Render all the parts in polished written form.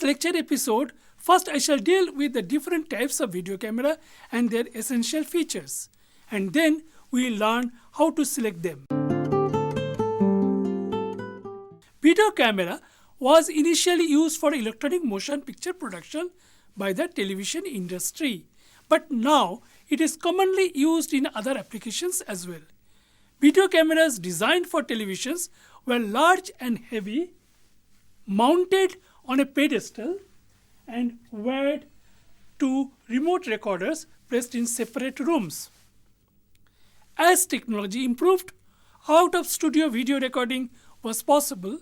this lecture episode, first I shall deal with the different types of video camera and their essential features, and then we will learn how to select them. Video camera was initially used for electronic motion picture production by the television industry, but now it is commonly used in other applications as well. Video cameras designed for televisions were large and heavy, mounted on a pedestal, and wired to remote recorders placed in separate rooms. As technology improved, out-of-studio video recording was possible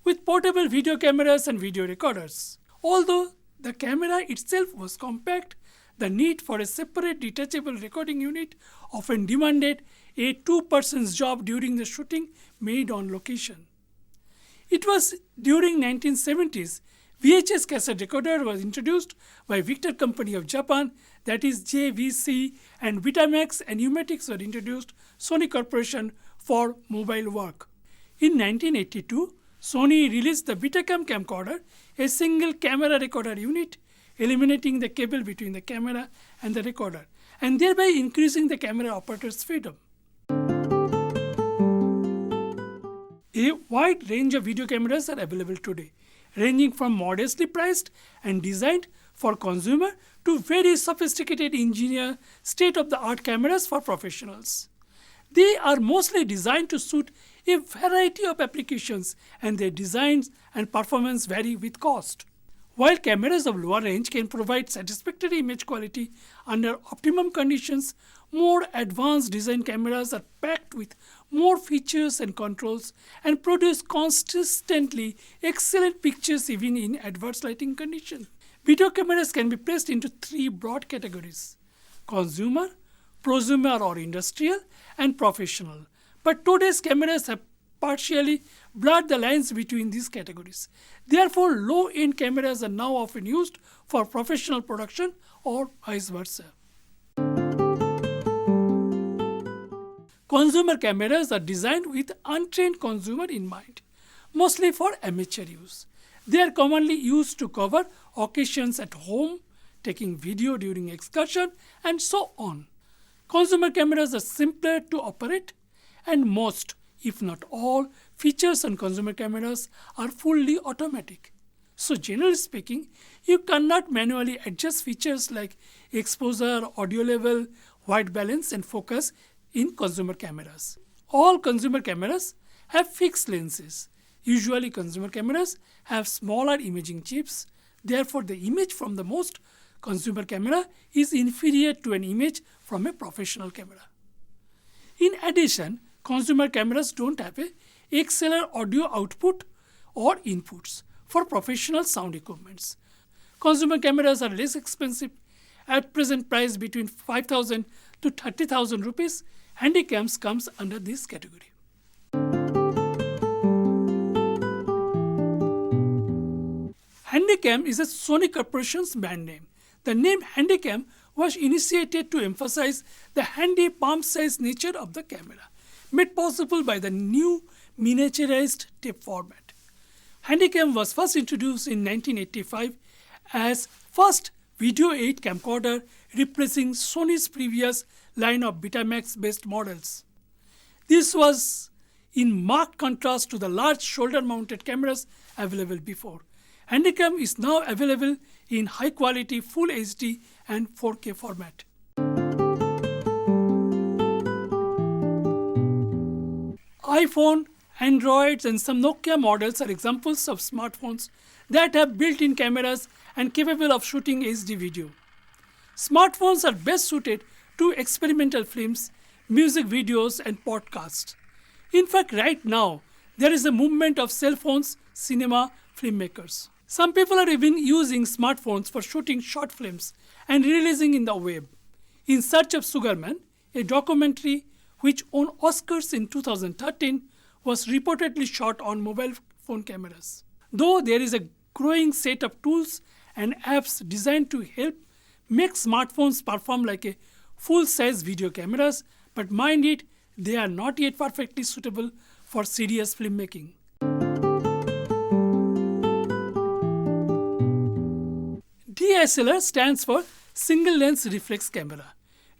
with portable video cameras and video recorders. Although the camera itself was compact, the need for a separate detachable recording unit often demanded a two-person's job during the shooting made on location. It was during 1970s VHS cassette recorder was introduced by Victor Company of Japan, that is JVC, and Betamax and Pneumatics were introduced Sony Corporation for mobile work. In 1982, Sony released the Cam Camcorder, a single camera recorder unit, eliminating the cable between the camera and the recorder, and thereby increasing the camera operator's freedom. A wide range of video cameras are available today, ranging from modestly priced and designed for consumer to very sophisticated engineered state-of-the-art cameras for professionals. They are mostly designed to suit a variety of applications, and their designs and performance vary with cost. While cameras of lower range can provide satisfactory image quality under optimum conditions, more advanced design cameras are packed with more features and controls and produce consistently excellent pictures even in adverse lighting conditions. Video cameras can be placed into three broad categories: consumer, prosumer or industrial, and professional. But today's cameras have partially blurred the lines between these categories. Therefore, low-end cameras are now often used for professional production or vice versa. Consumer cameras are designed with untrained consumer in mind, mostly for amateur use. They are commonly used to cover occasions at home, taking video during excursion, and so on. Consumer cameras are simpler to operate, and most, if not all, features on consumer cameras are fully automatic. So generally speaking, you cannot manually adjust features like exposure, audio level, white balance, and focus in consumer cameras. All consumer cameras have fixed lenses. Usually consumer cameras have smaller imaging chips. Therefore, the image from the most consumer camera is inferior to an image from a professional camera. In addition, consumer cameras don't have a XLR audio output or inputs for professional sound equipments. Consumer cameras are less expensive, at present price between 5,000 to 30,000 rupees. Handycams comes under this category. Handycam is a Sony Corporation's brand name. The name Handycam was initiated to emphasize the handy palm-sized nature of the camera, made possible by the new miniaturized tape format. Handycam was first introduced in 1985 as first Video 8 camcorder, replacing Sony's previous line of Betamax-based models. This was in marked contrast to the large shoulder-mounted cameras available before. Handycam is now available in high-quality Full HD and 4K format. iPhone, Androids, and some Nokia models are examples of smartphones that have built-in cameras and capable of shooting HD video. Smartphones are best suited to experimental films, music videos, and podcasts. In fact, right now, there is a movement of cell phones, cinema, filmmakers. Some people are even using smartphones for shooting short films and releasing in the web. In Search of Sugarman, a documentary which won Oscars in 2013, was reportedly shot on mobile phone cameras. Though there is a growing set of tools and apps designed to help make smartphones perform like a full-size video cameras, but mind it, they are not yet perfectly suitable for serious filmmaking. DSLR stands for Single Lens Reflex Camera.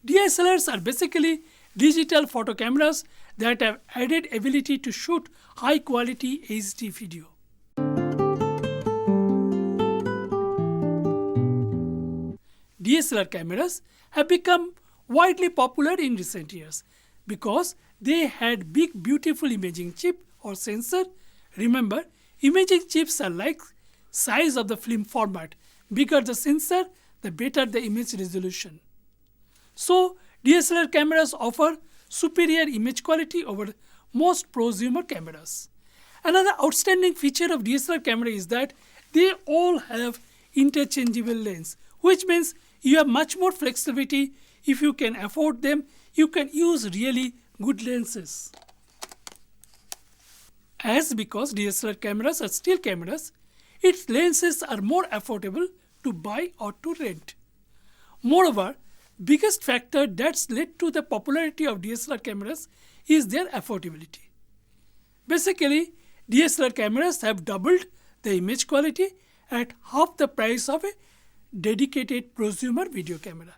DSLRs are basically digital photo cameras that have added ability to shoot high quality HD video. DSLR cameras have become widely popular in recent years because they had big beautiful imaging chip or sensor. Remember, imaging chips are like size of the film format. Bigger the sensor, the better the image resolution. So, DSLR cameras offer superior image quality over most prosumer cameras. Another outstanding feature of DSLR camera is that they all have interchangeable lens, which means you have much more flexibility. If you can afford them, you can use really good lenses. As because DSLR cameras are still cameras, its lenses are more affordable to buy or to rent. Moreover, biggest factor that's led to the popularity of DSLR cameras is their affordability. Basically, DSLR cameras have doubled the image quality at half the price of a dedicated prosumer video camera.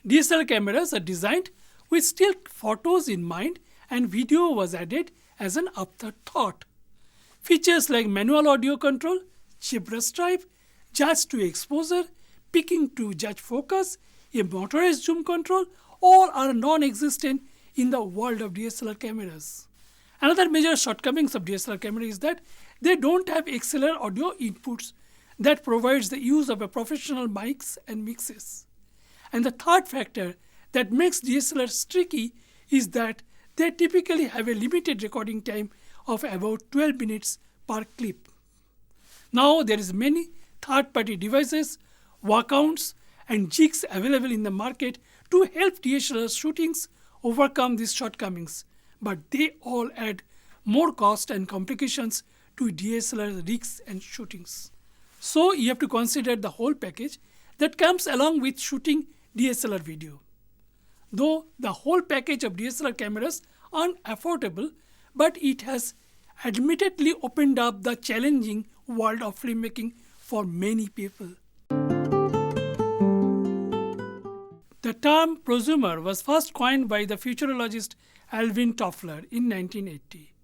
DSLR cameras are designed with still photos in mind, and video was added as an afterthought. Features like manual audio control, zebra stripe, judge to exposure, picking to judge focus, a motorized zoom control, all are non-existent in the world of DSLR cameras. Another major shortcomings of DSLR camera is that they don't have XLR audio inputs that provides the use of a professional mics and mixes. And the third factor that makes DSLRs tricky is that they typically have a limited recording time of about 12 minutes per clip. Now there is many third-party devices, workarounds and jigs available in the market to help DSLR shootings overcome these shortcomings, but they all add more cost and complications to DSLR rigs and shootings. So you have to consider the whole package that comes along with shooting DSLR video. Though the whole package of DSLR cameras aren't affordable, but it has admittedly opened up the challenging world of filmmaking for many people. The term prosumer was first coined by the futurologist Alvin Toffler in 1980.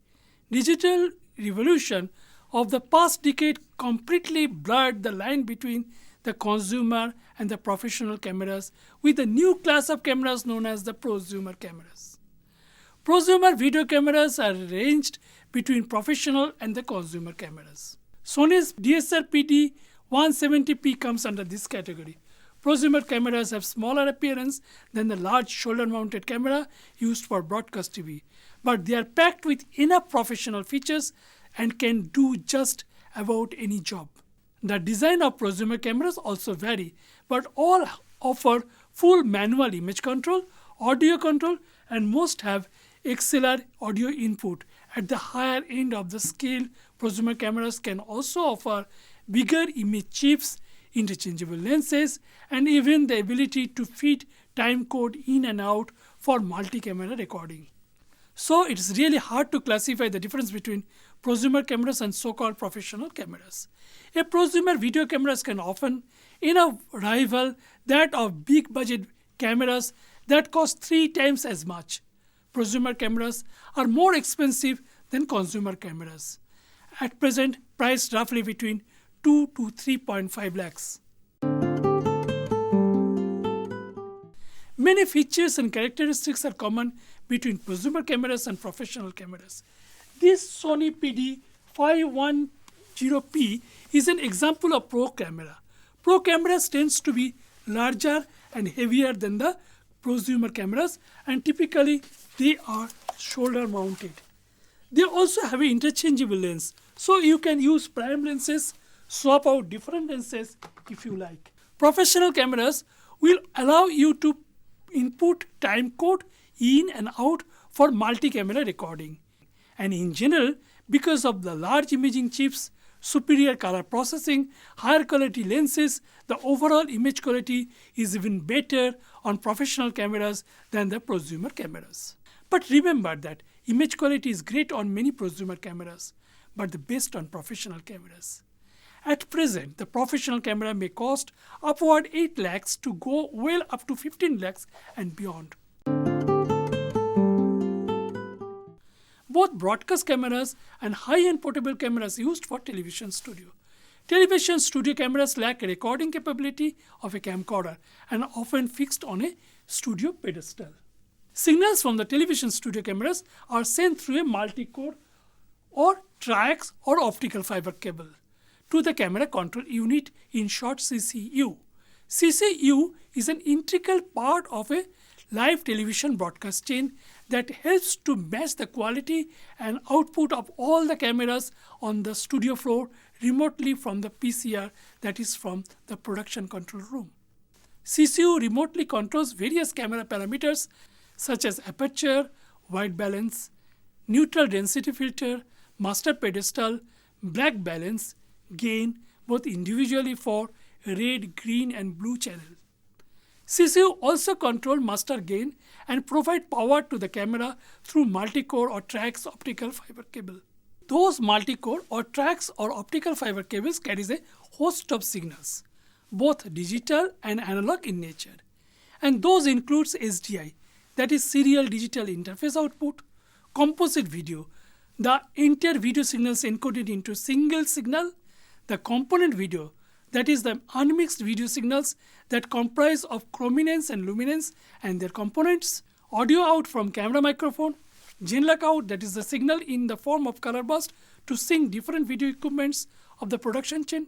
Digital revolution of the past decade completely blurred the line between the consumer and the professional cameras with a new class of cameras known as the prosumer cameras. Prosumer video cameras are ranged between professional and the consumer cameras. Sony's DSLR-PD 170p comes under this category. Prosumer cameras have smaller appearance than the large shoulder-mounted camera used for broadcast TV, but they are packed with enough professional features and can do just about any job. The design of prosumer cameras also vary, but all offer full manual image control, audio control, and most have XLR audio input. At the higher end of the scale, prosumer cameras can also offer bigger image chips, interchangeable lenses, and even the ability to feed timecode in and out for multi-camera recording. So it's really hard to classify the difference between prosumer cameras and so-called professional cameras. A prosumer video cameras can often rival that of big budget cameras that cost 3 times as much. Prosumer cameras are more expensive than consumer cameras, at present priced roughly between 2 to 3.5 lakhs. Many features and characteristics are common between prosumer cameras and professional cameras. This Sony PD 510p is an example of pro camera. Pro cameras tends to be larger and heavier than the prosumer cameras, and typically they are shoulder mounted. They also have an interchangeable lens, so you can use prime lenses, swap out different lenses if you like. Professional cameras will allow you to input timecode in and out for multi-camera recording. And in general, because of the large imaging chips, superior color processing, higher quality lenses, the overall image quality is even better on professional cameras than the prosumer cameras. But remember that image quality is great on many prosumer cameras, but based on professional cameras. At present, the professional camera may cost upward 8 lakhs to go well up to 15 lakhs and beyond. Both broadcast cameras and high-end portable cameras used for television studio. Television studio cameras lack a recording capability of a camcorder and are often fixed on a studio pedestal. Signals from the television studio cameras are sent through a multi-core or triax or optical fiber cable to the camera control unit, in short CCU. CCU is an integral part of a live television broadcast chain that helps to match the quality and output of all the cameras on the studio floor remotely from the PCR, that is from the production control room. CCU remotely controls various camera parameters such as aperture, white balance, neutral density filter, master pedestal, black balance, gain, both individually for red, green and blue channel. CCU also control master gain and provide power to the camera through multi-core or triax optical fiber cable. Those multi-core or triax or optical fiber cables carries a host of signals, both digital and analog in nature. And those includes SDI, that is serial digital interface output, composite video, the entire video signals encoded into single signal, the component video, that is the unmixed video signals that comprise of chrominance and luminance and their components, audio out from camera microphone, Genlock out, that is the signal in the form of color burst to sync different video equipments of the production chain,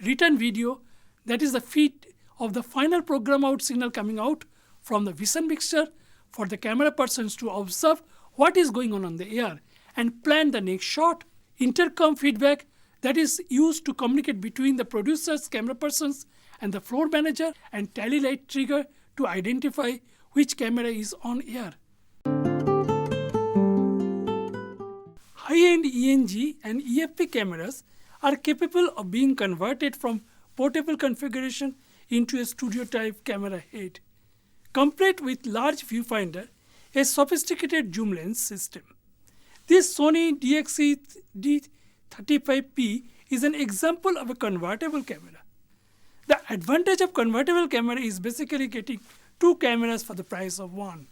return video, that is the feed of the final program out signal coming out from the vision mixture for the camera persons to observe what is going on the air and plan the next shot, intercom feedback that is used to communicate between the producers, camera persons and the floor manager, and tally light trigger to identify which camera is on air. High-end ENG and EFP cameras are capable of being converted from portable configuration into a studio-type camera head, complete with large viewfinder, a sophisticated zoom lens system. This Sony DXE D35P is an example of a convertible camera. The advantage of convertible camera is basically getting 2 cameras for the price of 1.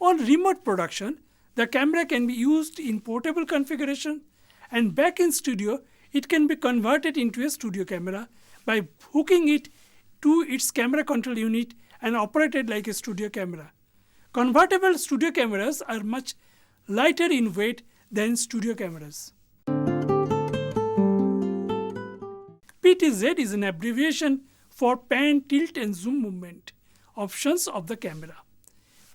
On remote production, the camera can be used in portable configuration, and back in studio, it can be converted into a studio camera by hooking it to its camera control unit and operated like a studio camera. Convertible studio cameras are much lighter in weight than studio cameras. PTZ is an abbreviation for pan, tilt and zoom movement options of the camera.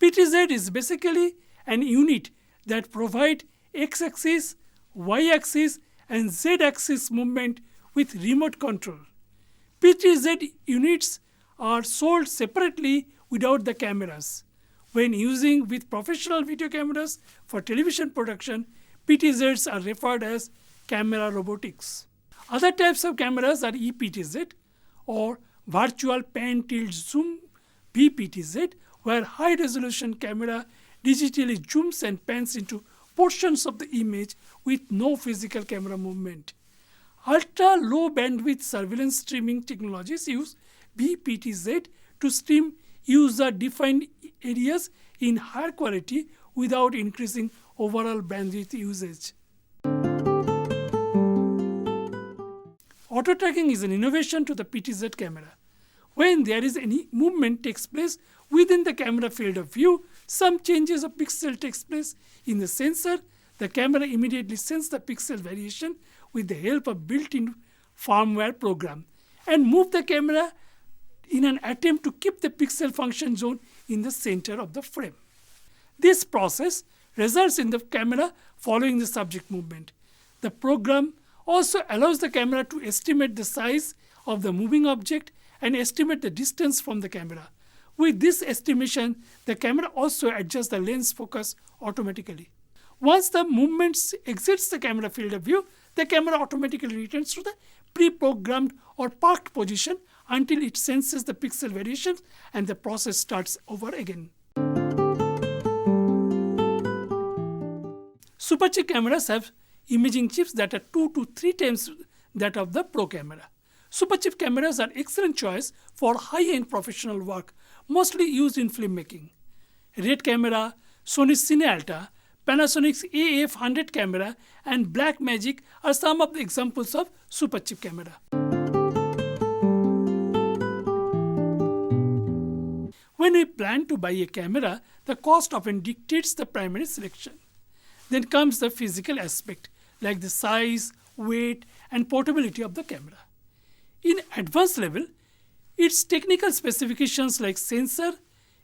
PTZ is basically an unit that provides x-axis, y-axis and z-axis movement with remote control. PTZ units are sold separately without the cameras. When using with professional video cameras for television production, PTZs are referred as camera robotics. Other types of cameras are ePTZ or virtual pan tilt zoom VPTZ, where high resolution camera digitally zooms and pans into portions of the image with no physical camera movement. Ultra low bandwidth surveillance streaming technologies use VPTZ to stream user-defined areas in higher quality without increasing overall bandwidth usage. Auto tracking is an innovation to the PTZ camera. When there is any movement takes place within the camera field of view, some changes of pixel takes place in the sensor. The camera immediately senses the pixel variation with the help of built-in firmware program and move the camera in an attempt to keep the pixel function zone in the center of the frame. This process results in the camera following the subject movement. The program also allows the camera to estimate the size of the moving object and estimate the distance from the camera. With this estimation, the camera also adjusts the lens focus automatically. Once the movement exits the camera field of view, the camera automatically returns to the pre-programmed or parked position until it senses the pixel variations and the process starts over again. Superchip cameras have imaging chips that are 2 to 3 times that of the Pro camera. Superchip cameras are excellent choice for high-end professional work, mostly used in filmmaking. Red camera, Sony's Cine Alta, Panasonic's AF100 camera, and Blackmagic are some of the examples of Superchip camera. When we plan to buy a camera, the cost often dictates the primary selection. Then comes the physical aspect, like the size, weight, and portability of the camera. In advanced level, its technical specifications like sensor,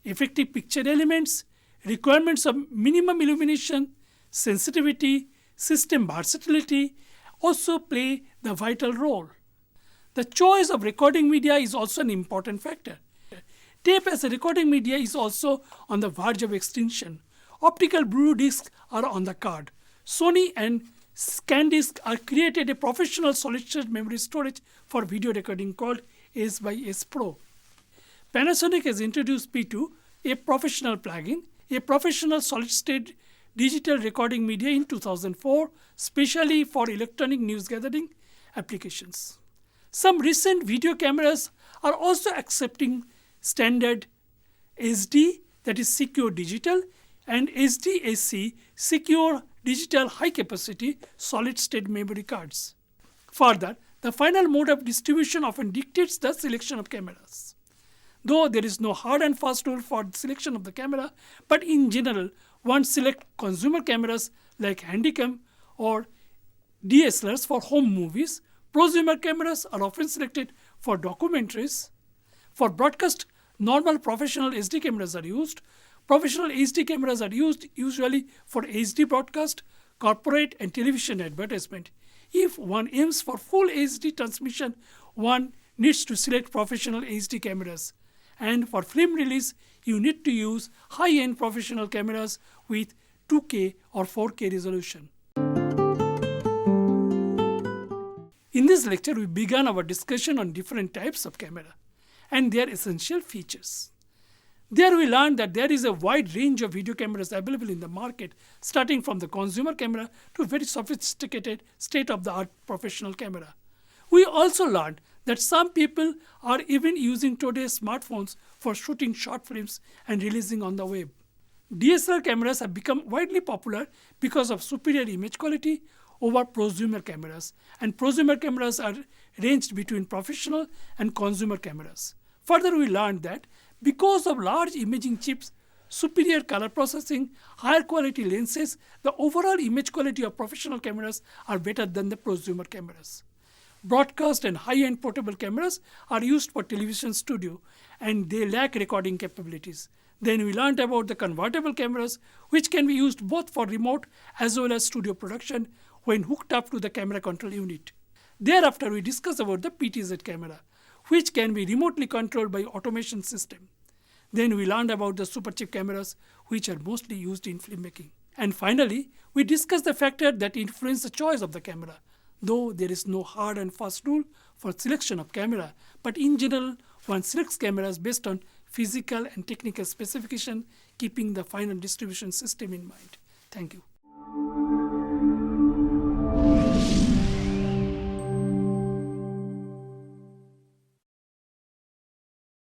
effective picture elements, requirements of minimum illumination, sensitivity, system versatility also play the vital role. The choice of recording media is also an important factor. Tape as a recording media is also on the verge of extinction. Optical Blu discs are on the card. Sony and SanDisk are created a professional solid-state memory storage for video recording called S/S Pro. Panasonic has introduced P2, a professional plugin, a professional solid-state digital recording media in 2004, specially for electronic news gathering applications. Some recent video cameras are also accepting standard SD, that is secure digital, and SDAC, secure digital high capacity solid state memory cards. Further, the final mode of distribution often dictates the selection of cameras. Though there is no hard and fast rule for selection of the camera, but in general, one select consumer cameras like Handycam or DSLRs for home movies. Prosumer cameras are often selected for documentaries. For broadcast, normal professional SD cameras are used. Professional HD cameras are used usually for HD broadcast, corporate and television advertisement. If one aims for full HD transmission, one needs to select professional HD cameras. And for film release, you need to use high-end professional cameras with 2K or 4K resolution. In this lecture, we began our discussion on different types of camera and their essential features. There we learned that there is a wide range of video cameras available in the market, starting from the consumer camera to very sophisticated state-of-the-art professional camera. We also learned that some people are even using today's smartphones for shooting short films and releasing on the web. DSLR cameras have become widely popular because of superior image quality over prosumer cameras, and prosumer cameras are ranged between professional and consumer cameras. Further, we learned that because of large imaging chips, superior color processing, higher quality lenses, the overall image quality of professional cameras are better than the prosumer cameras. Broadcast and high-end portable cameras are used for television studio and they lack recording capabilities. Then we learned about the convertible cameras, which can be used both for remote as well as studio production when hooked up to the camera control unit. Thereafter, we discussed about the PTZ camera, which can be remotely controlled by automation system. Then we learned about the Superchip cameras, which are mostly used in filmmaking. And finally, we discussed the factor that influence the choice of the camera. Though there is no hard and fast rule for selection of camera, but in general, one selects cameras based on physical and technical specification, keeping the final distribution system in mind. Thank you.